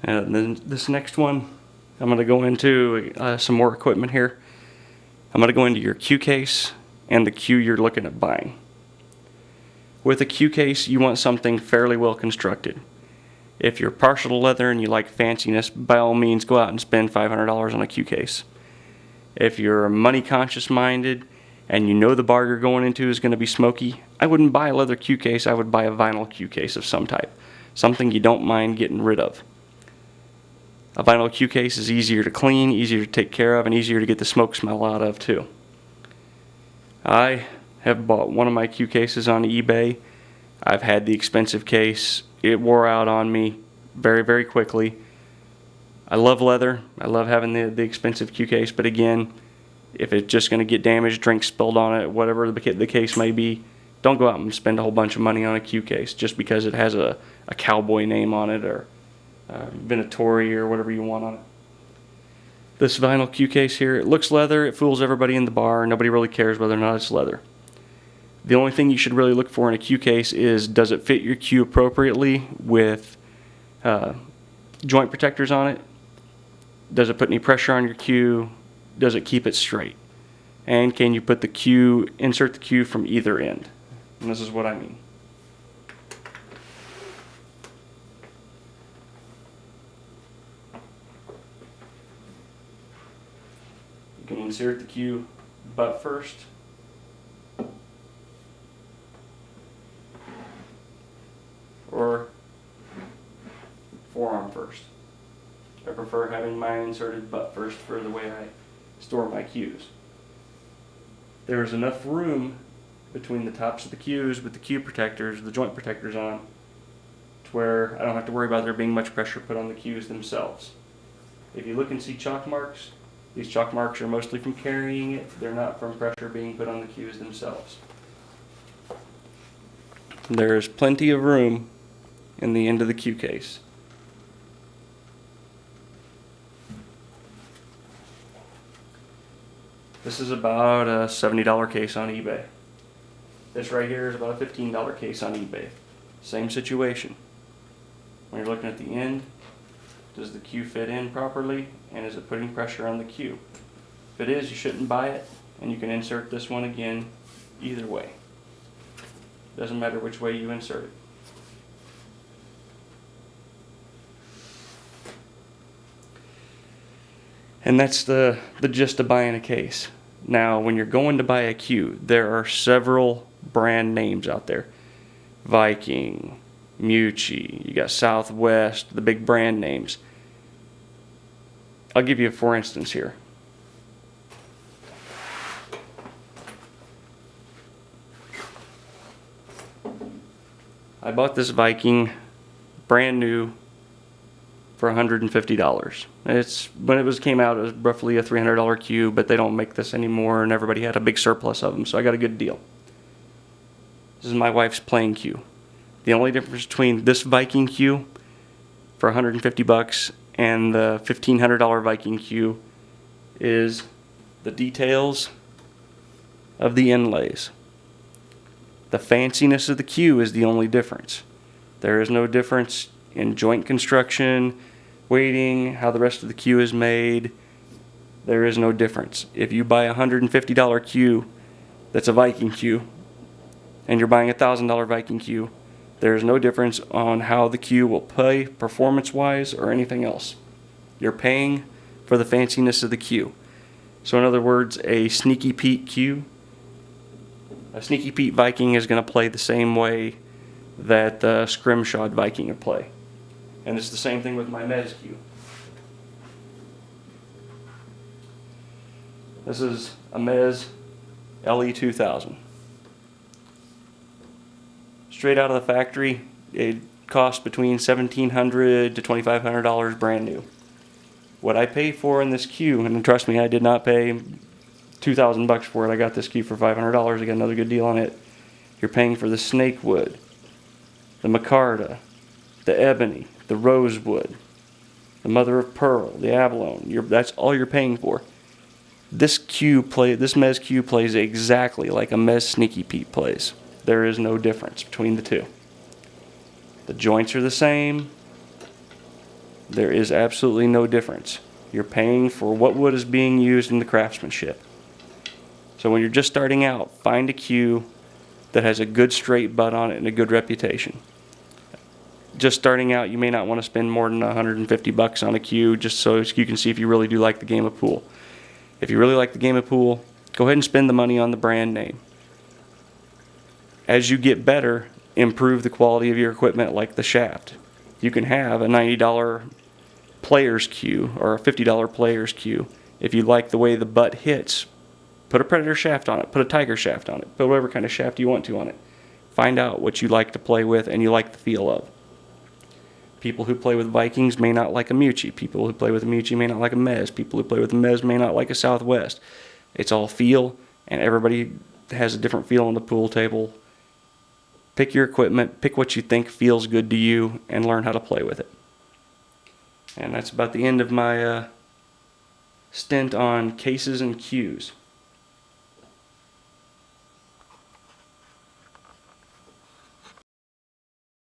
And then this next one, I'm going to go into some more equipment here. I'm going to go into your cue case and the cue you're looking at buying. With a cue case, you want something fairly well constructed. If you're partial to leather and you like fanciness, by all means go out and spend $500 on a cue case. If you're money conscious minded and you know the bar you're going into is going to be smoky, I wouldn't buy a leather cue case, I would buy a vinyl cue case of some type. Something you don't mind getting rid of. A vinyl cue case is easier to clean, easier to take care of, and easier to get the smoke smell out of too. I have bought one of my cue cases on eBay. I've had the expensive case. It wore out on me very, very quickly. I love leather. I love having the expensive cue case, but again, if it's just going to get damaged, drink spilled on it, whatever the case may be, don't go out and spend a whole bunch of money on a cue case just because it has a cowboy name on it or Venatori or whatever you want on it. This vinyl cue case here, it looks leather, it fools everybody in the bar, nobody really cares whether or not it's leather. The only thing you should really look for in a cue case is, does it fit your cue appropriately with joint protectors on it? Does it put any pressure on your cue? Does it keep it straight? And can you put the cue, insert the cue from either end? And this is what I mean. You can insert the cue butt first. Or forearm first. I prefer having mine inserted butt first for the way I store my cues. There is enough room between the tops of the cues with the cue protectors, the joint protectors on, to where I don't have to worry about there being much pressure put on the cues themselves. If you look and see chalk marks, these chalk marks are mostly from carrying it. They're not from pressure being put on the cues themselves. There's plenty of room in the end of the cue case. This is about a $70 case on eBay. This right here is about a $15 case on eBay. Same situation. When you're looking at the end, does the cue fit in properly, and is it putting pressure on the cue? If it is, you shouldn't buy it, and you can insert this one again either way. Doesn't matter which way you insert it. And that's the gist of buying a case. Now, when you're going to buy a cue, there are several brand names out there. Viking, Mucci, you got Southwest, the big brand names. I'll give you a for instance here. I bought this Viking brand new for $150. When it came out, it was roughly a $300 cue, but they don't make this anymore, and everybody had a big surplus of them, so I got a good deal. This is my wife's playing cue. The only difference between this Viking cue for $150 and the $1,500 Viking cue is the details of the inlays. The fanciness of the cue is the only difference. There is no difference in joint construction, weighting, how the rest of the cue is made. There is no difference. If you buy a $150 cue that's a Viking cue, and you're buying a $1,000 Viking cue, there is no difference on how the cue will play performance-wise or anything else. You're paying for the fanciness of the cue. So in other words, a Sneaky Pete cue, a Sneaky Pete Viking is going to play the same way that the Scrimshawed Viking would play. And it's the same thing with my Mez cue. This is a Mez LE2000. Straight out of the factory, it cost between $1,700 to $2,500 brand new. What I pay for in this cue, and trust me, I did not pay $2,000 for it. I got this cue for $500. I got another good deal on it. You're paying for the snakewood, the micarta, the ebony, the rosewood, the mother of pearl, the abalone. That's all you're paying for. This Mez cue plays exactly like a Mez Sneaky Pete plays. There is no difference between the two. The joints are the same. There is absolutely no difference. You're paying for what wood is being used in the craftsmanship. So when you're just starting out, find a cue that has a good straight butt on it and a good reputation. Just starting out, you may not want to spend more than $150 on a cue just so you can see if you really do like the game of pool. If you really like the game of pool, go ahead and spend the money on the brand name. As you get better, improve the quality of your equipment, like the shaft. You can have a $90 player's cue or a $50 player's cue. If you like the way the butt hits, put a Predator shaft on it, put a Tiger shaft on it, put whatever kind of shaft you want to on it. Find out what you like to play with and you like the feel of. People who play with Vikings may not like a Mucci. People who play with a Mucci may not like a Mez. People who play with a Mez may not like a Southwest. It's all feel, and everybody has a different feel on the pool table. Pick your equipment, pick what you think feels good to you, and learn how to play with it. And that's about the end of my stint on cases and cues.